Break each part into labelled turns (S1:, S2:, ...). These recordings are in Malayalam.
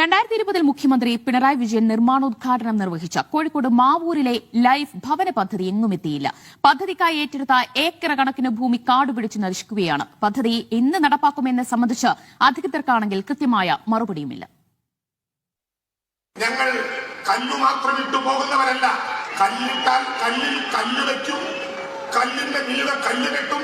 S1: 2020 മുഖ്യമന്ത്രി പിണറായി വിജയൻ നിർമ്മാണോദ്ഘാടനം നിർവഹിച്ച കോഴിക്കോട് മാവൂരിലെ ലൈഫ് ഭവന പദ്ധതി എങ്ങുമെത്തിയില്ല. പദ്ധതിക്കായി ഏറ്റെടുത്ത ഏക്കർ കണക്കിന് ഭൂമി കാടുപിടിച്ച് നശിക്കുകയാണ്. പദ്ധതി എന്ന് നടപ്പാക്കുമെന്ന് സംബന്ധിച്ച് അധികൃതർക്കാണെങ്കിൽ കൃത്യമായ മറുപടിയുമില്ല.
S2: ഞങ്ങൾ കല്ലു മാത്രം ഇട്ടു പോകുന്നവരല്ല. കല്ലിട്ടാൽ കല്ലിൽ കല്ല് വയ്ക്കും, കല്ലിന്റെ മീത കല്ല് കെട്ടും,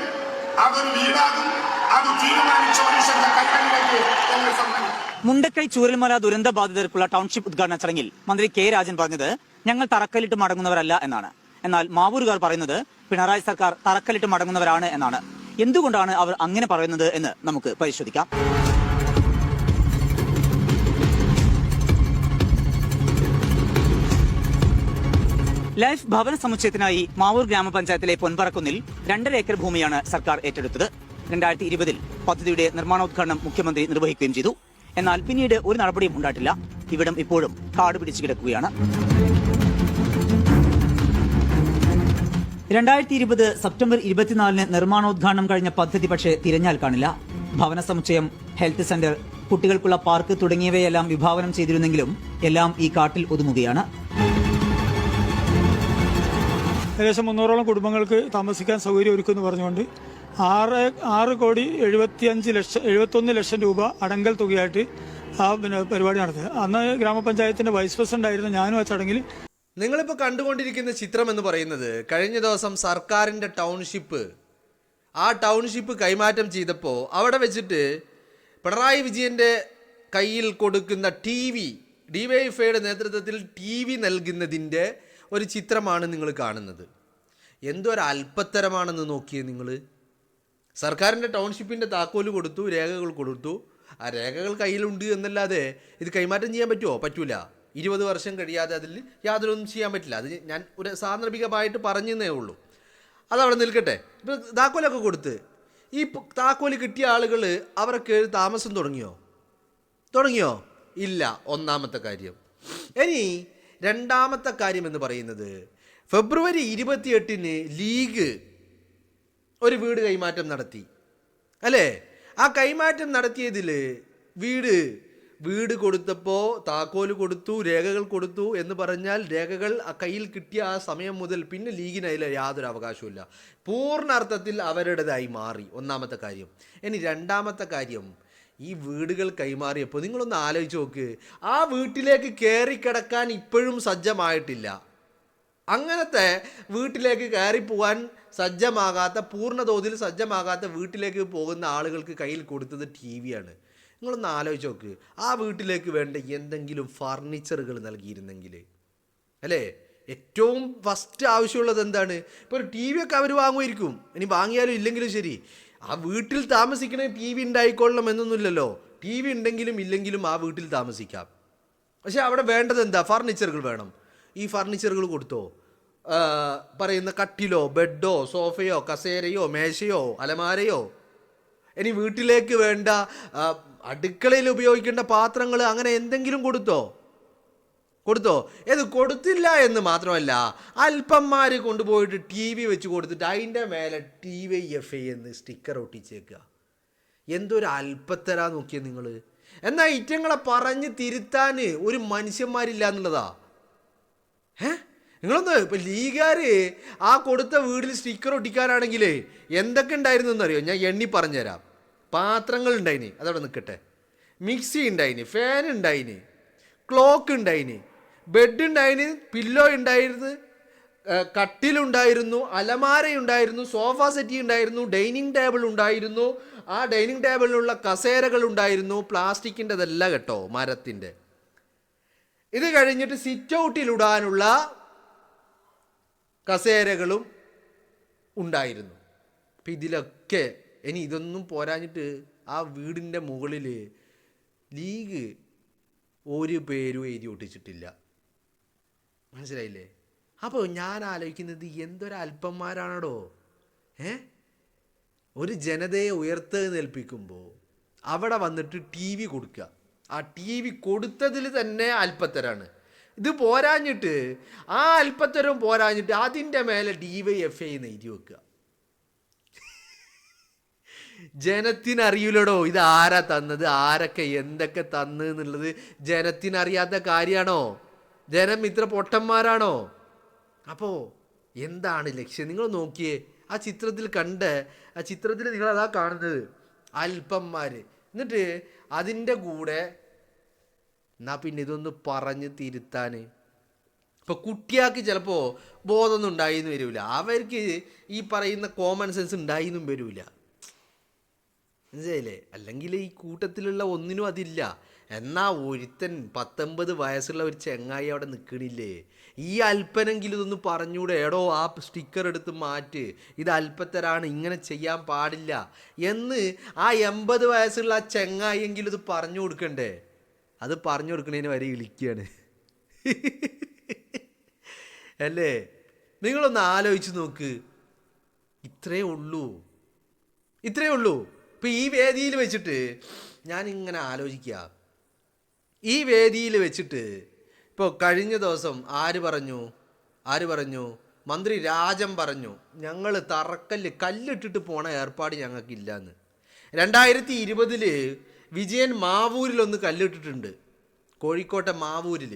S2: അതൊരു വീടാകും. അത് തീരുമാനിച്ച മനുഷ്യന്റെ കൈകളിലേക്ക് ഞങ്ങൾ സമ്മാനിക്കും.
S3: മുണ്ടക്കൈ ചൂരൽമല ദുരന്ത ബാധിതർക്കുള്ള ടൗൺഷിപ്പ് ഉദ്ഘാടന ചടങ്ങിൽ മന്ത്രി കെ രാജൻ പറഞ്ഞത് ഞങ്ങൾ തറക്കല്ലിട്ട് മടങ്ങുന്നവരല്ല എന്നാണ്. എന്നാൽ മാവൂരുകാർ പറയുന്നത് പിണറായി സർക്കാർ തറക്കല്ലിട്ട് മടങ്ങുന്നവരാണ് എന്നാണ്. എന്തുകൊണ്ടാണ് അവർ അങ്ങനെ പറയുന്നത് എന്ന് നമുക്ക് പരിശോധിക്കാം. ലൈഫ് ഭവന സമുച്ചയത്തിനായി മാവൂർ ഗ്രാമപഞ്ചായത്തിലെ പൊൻപറക്കുന്നിൽ 2.5 ഏക്കർ ഭൂമിയാണ് സർക്കാർ ഏറ്റെടുത്തത്. 2020 പദ്ധതിയുടെ നിർമ്മാണോദ്ഘാടനം മുഖ്യമന്ത്രി നിർവഹിക്കുകയും ചെയ്തു. എന്നാൽ പിന്നീട് ഒരു നടപടിയും ഉണ്ടായിട്ടില്ല. ഇവിടം ഇപ്പോഴും കാട് പിടിച്ചു കിടക്കുകയാണ്. 2020 സെപ്റ്റംബർ 24 നിർമ്മാണോദ്ഘാടനം കഴിഞ്ഞ പദ്ധതി പക്ഷേ തിരഞ്ഞാൽ കാണില്ല. ഭവന സമുച്ചയം, ഹെൽത്ത് സെന്റർ, കുട്ടികൾക്കുള്ള പാർക്ക് തുടങ്ങിയവയെല്ലാം വിഭാവനം ചെയ്തിരുന്നെങ്കിലും എല്ലാം ഈ കാട്ടിൽ ഒതുങ്ങുകയാണ്.
S4: ഏകദേശം 300ഓളം കുടുംബങ്ങൾക്ക് താമസിക്കാൻ സൗകര്യം ഒരുക്കുമെന്ന് പറഞ്ഞുകൊണ്ട് 6,71 ലക്ഷം രൂപ അടങ്കൽ തുകയായിട്ട് ആ പരിപാടി നടത്തുക. അന്ന് ഗ്രാമപഞ്ചായത്തിന്റെ വൈസ് പ്രസിഡന്റ് ആയിരുന്നു ഞാനും ആ ചടങ്ങിൽ.
S5: നിങ്ങളിപ്പോൾ കണ്ടുകൊണ്ടിരിക്കുന്ന ചിത്രം എന്ന് പറയുന്നത് കഴിഞ്ഞ ദിവസം സർക്കാരിൻ്റെ ടൗൺഷിപ്പ് കൈമാറ്റം ചെയ്തപ്പോൾ അവിടെ വെച്ചിട്ട് പിണറായി വിജയൻ്റെ കയ്യിൽ കൊടുക്കുന്ന ഡിവൈഎഫ്ഐയുടെ നേതൃത്വത്തിൽ TV നൽകുന്നതിൻ്റെ ഒരു ചിത്രമാണ് നിങ്ങൾ കാണുന്നത്. എന്തൊരു അല്പത്തരമാണെന്ന് നോക്കിയേ നിങ്ങൾ. സർക്കാരിൻ്റെ ടൗൺഷിപ്പിൻ്റെ താക്കോല് കൊടുത്തു, രേഖകൾ കൊടുത്തു. ആ രേഖകൾ കയ്യിലുണ്ട് എന്നല്ലാതെ ഇത് കൈമാറ്റം ചെയ്യാൻ പറ്റുമോ? പറ്റൂല. 20 വർഷം കഴിയാതെ അതിൽ യാതൊന്നും ചെയ്യാൻ പറ്റില്ല. അത് ഞാൻ ഒരു സാന്ദർഭികമായിട്ട് പറഞ്ഞേ ഉള്ളൂ. അതവിടെ നിൽക്കട്ടെ. ഇപ്പോൾ താക്കോലൊക്കെ കൊടുത്ത് ഈ താക്കോല് കിട്ടിയ ആളുകൾ അവർക്ക് താമസം തുടങ്ങിയോ? ഇല്ല. ഒന്നാമത്തെ കാര്യം. ഇനി രണ്ടാമത്തെ കാര്യം എന്ന് പറയുന്നത് ഫെബ്രുവരി 28 ലീഗ് ഒരു വീട് കൈമാറ്റം നടത്തി അല്ലേ? ആ കൈമാറ്റം നടത്തിയതിൽ വീട് കൊടുത്തപ്പോൾ താക്കോല് കൊടുത്തു, രേഖകൾ കൊടുത്തു എന്ന് പറഞ്ഞാൽ രേഖകൾ കയ്യിൽ കിട്ടിയ ആ സമയം മുതൽ പിന്നെ ലീഗിന് അതിൽ യാതൊരു അവകാശവുമില്ല. പൂർണ്ണ അർത്ഥത്തിൽ അവരുടേതായി മാറി. ഒന്നാമത്തെ കാര്യം. ഇനി രണ്ടാമത്തെ കാര്യം, ഈ വീടുകൾ കൈമാറിയപ്പോൾ നിങ്ങളൊന്ന് ആലോചിച്ച് നോക്ക്. ആ വീട്ടിലേക്ക് കയറിക്കിടക്കാൻ ഇപ്പോഴും സജ്ജമായിട്ടില്ല. അങ്ങനത്തെ വീട്ടിലേക്ക് കയറിപ്പോവാൻ സജ്ജമാകാത്ത, പൂർണ്ണതോതിൽ സജ്ജമാകാത്ത വീട്ടിലേക്ക് പോകുന്ന ആളുകൾക്ക് കയ്യിൽ കൊടുത്തത് TV ആണ്. നിങ്ങളൊന്ന് ആലോചിച്ച് നോക്ക്. ആ വീട്ടിലേക്ക് വേണ്ട എന്തെങ്കിലും ഫർണിച്ചറുകൾ നൽകിയിരുന്നെങ്കിൽ അല്ലേ? ഏറ്റവും ഫസ്റ്റ് ആവശ്യമുള്ളത് എന്താണ്? ഇപ്പോൾ ഒരു TV ഒക്കെ അവർ വാങ്ങുമായിരിക്കും. ഇനി വാങ്ങിയാലും ഇല്ലെങ്കിലും ശരി, ആ വീട്ടിൽ താമസിക്കണ TV ഉണ്ടായിക്കൊള്ളണം എന്നൊന്നുമില്ലല്ലോ. TV ഉണ്ടെങ്കിലും ഇല്ലെങ്കിലും ആ വീട്ടിൽ താമസിക്കാം. പക്ഷെ അവിടെ വേണ്ടത് എന്താ? ഫർണിച്ചറുകൾ വേണം. ഈ ഫർണിച്ചറുകൾ കൊടുത്തോ? പറയുന്ന കട്ടിലോ, ബെഡോ, സോഫയോ, കസേരയോ, മേശയോ, അലമാരയോ, ഇനി വീട്ടിലേക്ക് വേണ്ട അടുക്കളയിൽ ഉപയോഗിക്കേണ്ട പാത്രങ്ങൾ, അങ്ങനെ എന്തെങ്കിലും കൊടുത്തോ? ഇത് കൊടുത്തില്ല എന്ന് മാത്രമല്ല, അല്പന്മാർ കൊണ്ടുപോയിട്ട് TV വെച്ച് കൊടുത്തിട്ട് അതിൻ്റെ മേലെ TYFI എന്ന് സ്റ്റിക്കർ ഒട്ടിച്ചേക്കുക. എന്തൊരു അല്പത്തരാ നോക്കിയാൽ നിങ്ങൾ. എന്നാൽ ഇറ്റങ്ങളെ പറഞ്ഞ് തിരുത്താൻ ഒരു മനുഷ്യന്മാരില്ല എന്നുള്ളതാ. നിങ്ങളൊന്ന് ഇപ്പം ലീഗുകാർ ആ കൊടുത്ത വീട്ടിൽ സ്റ്റിക്കർ ഒട്ടിക്കാനാണെങ്കിൽ എന്തൊക്കെ ഉണ്ടായിരുന്നു എന്നറിയോ? ഞാൻ എണ്ണി പറഞ്ഞുതരാം. പാത്രങ്ങൾ ഉണ്ടായിന്, അതവിടെ നിൽക്കട്ടെ. മിക്സി ഉണ്ടായിന്, ഫാൻ ഉണ്ടായിന്, ക്ലോക്ക് ഉണ്ടായിന്, ബെഡ് ഉണ്ടായിന്, പില്ലോ ഉണ്ടായിരുന്നു, കട്ടിലുണ്ടായിരുന്നു, അലമാരയുണ്ടായിരുന്നു, സോഫ സെറ്റി ഉണ്ടായിരുന്നു, ഡൈനിങ് ടേബിൾ ഉണ്ടായിരുന്നു. ആ ഡൈനിങ് ടേബിളിലുള്ള കസേരകൾ ഉണ്ടായിരുന്നു. പ്ലാസ്റ്റിക്കിൻ്റെതല്ല കേട്ടോ, മരത്തിൻ്റെ. ഇത് കഴിഞ്ഞിട്ട് സിറ്റ് ഔട്ടിലിടാനുള്ള കസേരകളും ഉണ്ടായിരുന്നു. അപ്പം ഇതിലൊക്കെ ഇനി ഇതൊന്നും പോരാഞ്ഞിട്ട് ആ വീടിൻ്റെ മുകളിൽ ലീഗ് ഒരു പേരും എഴുതി ഒട്ടിച്ചിട്ടില്ല. മനസ്സിലായില്ലേ? അപ്പോൾ ഞാൻ ആലോചിക്കുന്നത് എന്തൊരു അല്പന്മാരാണോ. ഒരു ജനതയെ ഉയർത്തെഴുന്നേൽപ്പിക്കുമ്പോൾ അവിടെ വന്നിട്ട് TV കൊടുക്കുക. ആ TV കൊടുത്തതിൽ തന്നെ അല്പത്തരാണ്. ഇത് പോരാഞ്ഞിട്ട്, ആ അല്പത്തരം പോരാഞ്ഞിട്ട് അതിൻ്റെ മേലെ DYFI എന്ന് എഴുതി വെക്കുക. ജനത്തിനറിയില്ലടോ ഇത് ആരാ തന്നത്, ആരൊക്കെ എന്തൊക്കെ തന്നു എന്നുള്ളത് ജനത്തിനറിയാത്ത കാര്യമാണോ? ജനം ഇത്ര പൊട്ടന്മാരാണോ? അപ്പോൾ എന്താണ് ലക്ഷ്യം? നിങ്ങൾ നോക്കിയേ ആ ചിത്രത്തിൽ ആ ചിത്രത്തിൽ നിങ്ങൾ അതാ കാണുന്നത് അല്പന്മാർ. എന്നിട്ട് അതിൻ്റെ കൂടെ എന്നാ പിന്നെ ഇതൊന്ന് പറഞ്ഞ് തിരുത്താൻ ഇപ്പോൾ കുട്ടിയാൾക്ക് ചിലപ്പോൾ ബോധമൊന്നും ഉണ്ടായിന്ന് വരില്ല, അവർക്ക് ഈ പറയുന്ന കോമൺ സെൻസ് ഉണ്ടായിന്നും വരില്ല. മനസ്സിലായില്ലേ? അല്ലെങ്കിൽ ഈ കൂട്ടത്തിലുള്ള ഒന്നിനും അതില്ല. എന്നാ ഒരുത്തൻ 19 വയസ്സുള്ള ഒരു ചെങ്ങായി അവിടെ നിൽക്കണില്ലേ, ഈ അല്പനെങ്കിലും ഇതൊന്ന് പറഞ്ഞൂടെ, എടോ ആ സ്റ്റിക്കർ എടുത്ത് മാറ്റ്, ഇത് അല്പത്തരാണ്, ഇങ്ങനെ ചെയ്യാൻ പാടില്ല എന്ന് ആ 80 വയസ്സുള്ള ആ ചെങ്ങായിയെങ്കിലും ഇത് പറഞ്ഞു കൊടുക്കണ്ടേ? അത് പറഞ്ഞു കൊടുക്കണതിന് വരെ ഇളിക്കുകയാണ്. അല്ലേ? നിങ്ങളൊന്ന് ആലോചിച്ച് നോക്ക്. ഇത്രയേ ഉള്ളൂ. ഇപ്പം ഈ വേദിയിൽ വെച്ചിട്ട് ഞാനിങ്ങനെ ആലോചിക്കുക, ഈ വേദിയിൽ വെച്ചിട്ട് ഇപ്പോൾ കഴിഞ്ഞ ദിവസം ആര് പറഞ്ഞു? മന്ത്രി രാജൻ പറഞ്ഞു ഞങ്ങൾ കല്ലിട്ടിട്ട് പോണ ഏർപ്പാട് ഞങ്ങൾക്കില്ലയെന്ന്. 2020 വിജയൻ മാവൂരിലൊന്ന് കല്ലിട്ടിട്ടുണ്ട്, കോഴിക്കോട്ടെ മാവൂരിൽ.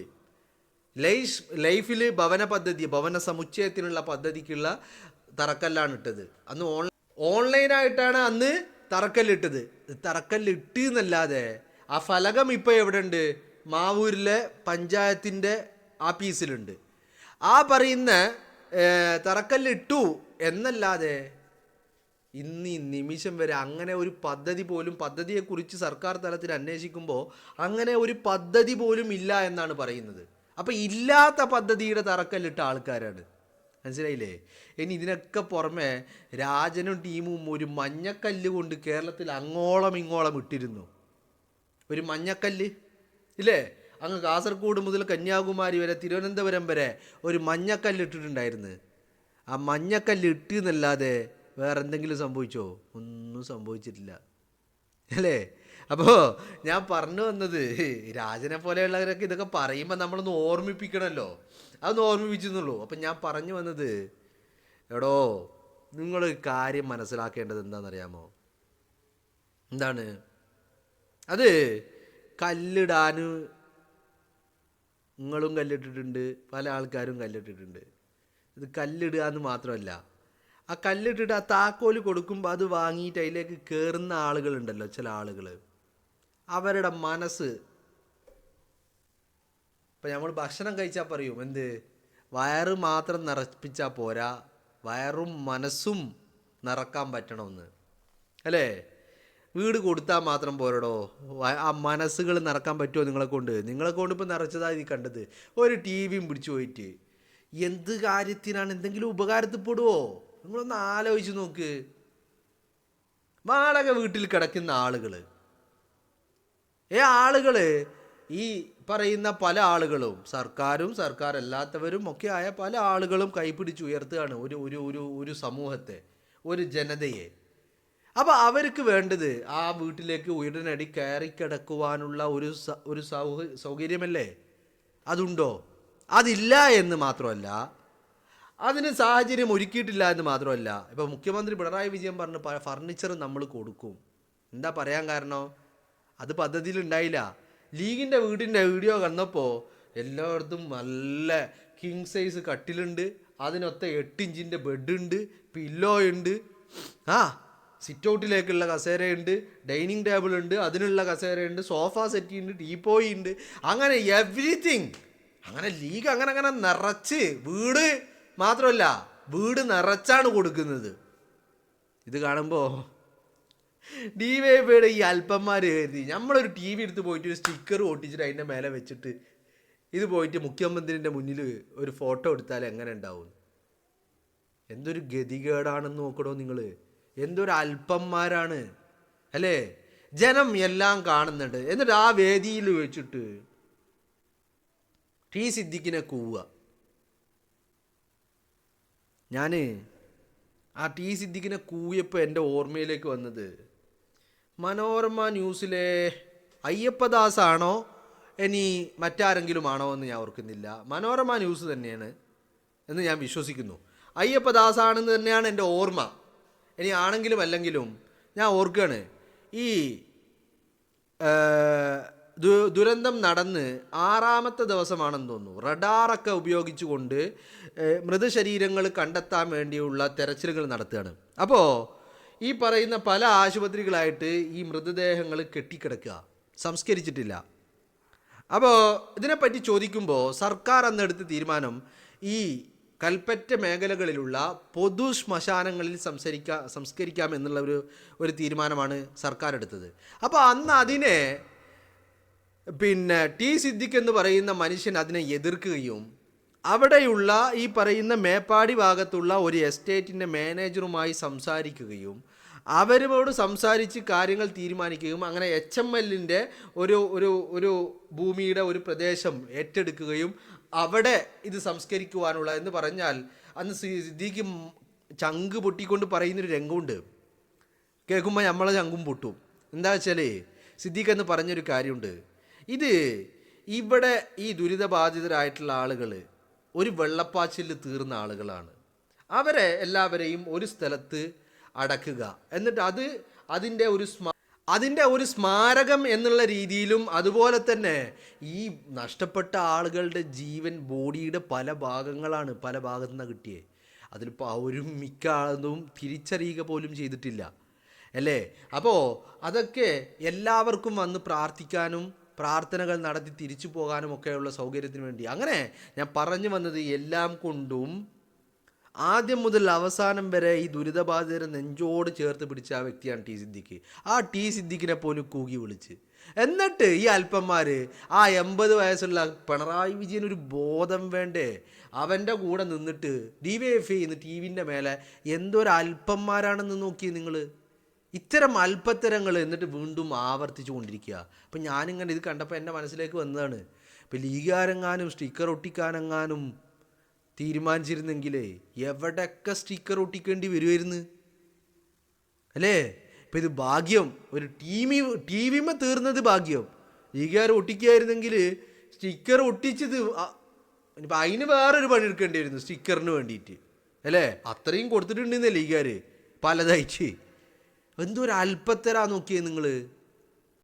S5: ലൈഫിൽ ഭവന സമുച്ചയത്തിനുള്ള പദ്ധതിക്കുള്ള തറക്കല്ലാണ് ഇട്ടത്. അന്ന് ഓൺലൈനായിട്ടാണ് അന്ന് തറക്കല്ലിട്ടത്. തറക്കല്ലിട്ട് എന്നല്ലാതെ ആ ഫലകം ഇപ്പോൾ എവിടെ ഉണ്ട്? മാവൂരിലെ പഞ്ചായത്തിൻ്റെ ആഫീസിലുണ്ട്. ആ പറയുന്ന തറക്കല്ലിട്ടു എന്നല്ലാതെ ഇന്ന് ഈ നിമിഷം വരെ അങ്ങനെ ഒരു പദ്ധതി പോലും, പദ്ധതിയെക്കുറിച്ച് സർക്കാർ തലത്തിൽ അന്വേഷിക്കുമ്പോൾ അങ്ങനെ ഒരു പദ്ധതി പോലും ഇല്ല എന്നാണ് പറയുന്നത്. അപ്പോൾ ഇല്ലാത്ത പദ്ധതിയുടെ തറക്കല്ലിട്ട ആൾക്കാരാണ്. മനസ്സിലായില്ലേ? ഇനി ഇതിനൊക്കെ പുറമെ രാജനും ടീമും ഒരു മഞ്ഞക്കല്ല് കൊണ്ട് കേരളത്തിൽ അങ്ങോളം ഇങ്ങോളം ഇട്ടിരുന്നു. ഒരു മഞ്ഞക്കല്ല് ഇല്ലേ? അങ്ങ് കാസർഗോഡ് മുതൽ കന്യാകുമാരി വരെ, തിരുവനന്തപുരം വരെ ഒരു മഞ്ഞക്കല്ല് ഇട്ടിട്ടുണ്ടായിരുന്നു. ആ മഞ്ഞക്കല്ല് ഇട്ട് എന്നല്ലാതെ വേറെ എന്തെങ്കിലും സംഭവിച്ചോ? ഒന്നും സംഭവിച്ചിട്ടില്ല, അല്ലേ? അപ്പോൾ ഞാൻ പറഞ്ഞു വന്നത്, രാജനെ പോലെയുള്ളവരൊക്കെ ഇതൊക്കെ പറയുമ്പോൾ നമ്മളൊന്ന് ഓർമ്മിപ്പിക്കണമല്ലോ, അതൊന്ന് ഓർമ്മിപ്പിച്ചെന്നുള്ളൂ. അപ്പം ഞാൻ പറഞ്ഞു വന്നത്, എടോ നിങ്ങൾ കാര്യം മനസ്സിലാക്കേണ്ടത് എന്താണെന്നറിയാമോ? എന്താണ് അത്? കല്ലിടാൻ നിങ്ങളും കല്ലിട്ടിട്ടുണ്ട്, പല ആൾക്കാരും കല്ലിട്ടിട്ടുണ്ട്. ഇത് കല്ലിടുക എന്ന് മാത്രമല്ല, ആ കല്ലിട്ടിട്ട് ആ താക്കോല് കൊടുക്കുമ്പോൾ അത് വാങ്ങിയിട്ട് അതിലേക്ക് കയറുന്ന ആളുകളുണ്ടല്ലോ, ചില ആളുകൾ, അവരുടെ മനസ്സ്. ഇപ്പം നമ്മൾ ഭക്ഷണം കഴിച്ചാൽ പറയും എന്ത്, വയറ് മാത്രം നിറപ്പിച്ചാൽ പോരാ, വയറും മനസ്സും നിറക്കാൻ പറ്റണമെന്ന്, അല്ലേ? വീട് കൊടുത്താൽ മാത്രം പോരടോ, ആ മനസ്സുകൾ നിറക്കാൻ പറ്റുമോ നിങ്ങളെ കൊണ്ട് ഇപ്പോൾ നിറച്ചതാണ് ഈ കണ്ടത്. ഒരു ടി വിയും പിടിച്ചു പോയിട്ട് എന്ത് കാര്യത്തിനാണ്? എന്തെങ്കിലും ഉപകാരത്തിൽപ്പെടുവോ? നിങ്ങളൊന്ന് ആലോചിച്ച് നോക്ക്. വാടക വീട്ടിൽ കിടക്കുന്ന ആളുകൾ, ഈ പറയുന്ന പല ആളുകളും, സർക്കാരും സർക്കാരല്ലാത്തവരും ഒക്കെ ആയ പല ആളുകളും കൈപിടിച്ചുയർത്തുകയാണ് ഒരു സമൂഹത്തെ, ഒരു ജനതയെ. അപ്പോൾ അവർക്ക് വേണ്ടത് ആ വീട്ടിലേക്ക് ഉടനടി കയറി കിടക്കുവാനുള്ള ഒരു സൗകര്യമല്ലേ? അതുണ്ടോ? അതില്ല എന്ന് മാത്രമല്ല, അതിന് സാഹചര്യം ഒരുക്കിയിട്ടില്ല എന്ന് മാത്രമല്ല. ഇപ്പോൾ മുഖ്യമന്ത്രി പിണറായി വിജയൻ പറഞ്ഞ ഫർണിച്ചർ നമ്മൾ കൊടുക്കും. എന്താ പറയാൻ കാരണം? അത് പദ്ധതിയിൽ ഉണ്ടായില്ല. ലീഗിൻ്റെ വീടിൻ്റെ വീഡിയോ കണ്ടപ്പോൾ എല്ലായിടത്തും നല്ല കിങ് സൈസ് കട്ടിലുണ്ട്, അതിനൊത്ത 8 ഇഞ്ചിൻ്റെ ബെഡുണ്ട്, പില്ലോ ഉണ്ട്, സിറ്റ് ഔട്ടിലേക്കുള്ള കസേരയുണ്ട്, ഡൈനിങ് ടേബിൾ ഉണ്ട്, അതിനുള്ള കസേരയുണ്ട്, സോഫ സെറ്റി ഉണ്ട്, ടീപ്പോയി ഉണ്ട്, അങ്ങനെ എവ്രിതിങ്. അങ്ങനെ ലീഗ് അങ്ങനെ നിറച്ച്, വീട് മാത്രമല്ല വീട് നിറച്ചാണ് കൊടുക്കുന്നത്. ഇത് കാണുമ്പോൾ DYFIയുടെ ഈ അല്പന്മാർ കരുതി നമ്മളൊരു TV എടുത്ത് പോയിട്ട് ഒരു സ്റ്റിക്കർ ഒട്ടിച്ചിട്ട് അതിൻ്റെ മേലെ വെച്ചിട്ട് ഇത് പോയിട്ട് മുഖ്യമന്ത്രിൻ്റെ മുന്നിൽ ഒരു ഫോട്ടോ എടുത്താൽ എങ്ങനെ ഉണ്ടാവും? എന്തൊരു ഗതികേടാണെന്ന് നോക്കണോ നിങ്ങൾ? എന്തൊരു അല്പന്മാരാണ്, അല്ലേ? ജനം എല്ലാം കാണുന്നുണ്ട്. എന്നിട്ട് ആ വേദിയിൽ വെച്ചിട്ട് ടി സിദ്ദിഖിനെ കൂവുക. ഞാൻ ആ ടി സിദ്ദിഖിനെ കൂവിയപ്പോൾ എൻ്റെ ഓർമ്മയിലേക്ക് വന്നത് മനോരമ ന്യൂസിലെ അയ്യപ്പദാസ് ആണോ ഇനി മറ്റാരെങ്കിലും ആണോ എന്ന് ഞാൻ ഓർക്കുന്നില്ല. മനോരമ ന്യൂസ് തന്നെയാണ് എന്ന് ഞാൻ വിശ്വസിക്കുന്നു. അയ്യപ്പദാസ് ആണെന്ന് തന്നെയാണ് എൻ്റെ ഓർമ്മ. ഇനി ആണെങ്കിലും അല്ലെങ്കിലും ഞാൻ ഓർക്കുകയാണ് ഈ ദുരന്തം നടന്ന് 6ാമത്തെ ദിവസമാണെന്ന് തോന്നുന്നു. റഡാറൊക്കെ ഉപയോഗിച്ചുകൊണ്ട് മൃതശരീരങ്ങൾ കണ്ടെത്താൻ വേണ്ടിയുള്ള തെരച്ചിലുകൾ നടത്തുകയാണ്. അപ്പോൾ ഈ പറയുന്ന പല ആശുപത്രികളായിട്ട് ഈ മൃതദേഹങ്ങൾ കെട്ടിക്കിടക്കുക, സംസ്കരിച്ചിട്ടില്ല. അപ്പോൾ ഇതിനെപ്പറ്റി ചോദിക്കുമ്പോൾ സർക്കാർ അന്നെടുത്ത തീരുമാനം ഈ കൽപ്പറ്റ മേഖലകളിലുള്ള പൊതു ശ്മശാനങ്ങളിൽ സംസ്കരിക്കാം എന്നുള്ള ഒരു തീരുമാനമാണ് സർക്കാർ എടുത്തത്. അപ്പോൾ അന്ന് അതിനെ ടി സിദ്ദിഖ് എന്ന് പറയുന്ന മനുഷ്യൻ അതിനെ എതിർക്കുകയും അവിടെയുള്ള ഈ പറയുന്ന മേപ്പാടി ഭാഗത്തുള്ള ഒരു എസ്റ്റേറ്റിൻ്റെ മാനേജറുമായി സംസാരിക്കുകയും അവരോട് സംസാരിച്ച് കാര്യങ്ങൾ തീരുമാനിക്കുകയും അങ്ങനെ HMLൻ്റെ ഒരു ഭൂമിയുടെ ഒരു പ്രദേശം ഏറ്റെടുക്കുകയും അവിടെ ഇത് സംസ്കരിക്കുവാനുള്ള എന്ന് പറഞ്ഞാൽ അന്ന് സിദ്ദീഖ് ചങ്ക് പൊട്ടിക്കൊണ്ട് പറയുന്നൊരു രംഗമുണ്ട്. കേൾക്കുമ്പോൾ നമ്മളെ ചങ്കും പൊട്ടും. എന്താ വെച്ചാൽ സിദ്ദീഖ് എന്ന് പറഞ്ഞൊരു കാര്യമുണ്ട്. ഇത് ഇവിടെ ഈ ദുരിതബാധിതരായിട്ടുള്ള ആളുകൾ ഒരു വെള്ളപ്പാച്ചിലിൽ തീർന്ന ആളുകളാണ്. അവരെ എല്ലാവരെയും ഒരു സ്ഥലത്ത് അടക്കുക, എന്നിട്ട് അതിൻ്റെ ഒരു സ്മാരകം എന്നുള്ള രീതിയിലും അതുപോലെ തന്നെ ഈ നഷ്ടപ്പെട്ട ആളുകളുടെ ജീവൻ ബോഡിയുടെ പല ഭാഗങ്ങളാണ് പല ഭാഗത്തു നിന്ന് കിട്ടിയത്. അതിലിപ്പോൾ അവരും മിക്ക ആളും തിരിച്ചറിയുക പോലും ചെയ്തിട്ടില്ല അല്ലേ. അപ്പോൾ അതൊക്കെ എല്ലാവർക്കും വന്ന് പ്രാർത്ഥിക്കാനും പ്രാർത്ഥനകൾ നടത്തി തിരിച്ചു പോകാനും ഒക്കെയുള്ള സൗകര്യത്തിന് വേണ്ടി. അങ്ങനെ ഞാൻ പറഞ്ഞു വന്നത് എല്ലാം കൊണ്ടും ആദ്യം മുതൽ അവസാനം വരെ ഈ ദുരിതബാധിതരെ നെഞ്ചോട് ചേർത്ത് പിടിച്ച ആ വ്യക്തിയാണ് ടി സിദ്ദിഖ്. ആ ടി സിദ്ദിഖിനെ പോലും കൂകി വിളിച്ച്, എന്നിട്ട് ഈ അല്പന്മാർ ആ 80 വയസ്സുള്ള പിണറായി വിജയൻ ഒരു ബോധം വേണ്ടേ, അവൻ്റെ കൂടെ നിന്നിട്ട് DYFI ഇന്ന് TV-ൻ്റെ മേലെ എന്തൊരു അല്പന്മാരാണെന്ന് നോക്കി നിങ്ങൾ. ഇത്തരം അല്പത്തരങ്ങൾ എന്നിട്ട് വീണ്ടും ആവർത്തിച്ചു കൊണ്ടിരിക്കുക. അപ്പം ഞാനിങ്ങനെ ഇത് കണ്ടപ്പോൾ എൻ്റെ മനസ്സിലേക്ക് വന്നതാണ്, ഇപ്പം ലീഗുകാരെങ്ങാനും സ്റ്റിക്കർ ഒട്ടിക്കാനെങ്ങാനും തീരുമാനിച്ചിരുന്നെങ്കിലേ എവിടെയൊക്കെ സ്റ്റിക്കർ ഒട്ടിക്കേണ്ടി വരുമായിരുന്നു അല്ലേ. ഇപ്പം ഇത് ഭാഗ്യം, ഒരു TV-മ തീർന്നത് ഭാഗ്യം. ലീഗുകാർ ഒട്ടിക്കുകയായിരുന്നെങ്കിൽ സ്റ്റിക്കർ ഒട്ടിച്ചത് ഇപ്പം അതിന് വേറൊരു പണി എടുക്കേണ്ടി വരുന്നു സ്റ്റിക്കറിന് വേണ്ടിയിട്ട് അല്ലേ. അത്രയും കൊടുത്തിട്ടുണ്ടെന്നേ ലീഗുകാർ പലതായിട്ട്. എന്തൊരു അല്പത്തരാ നോക്കിയേ നിങ്ങൾ.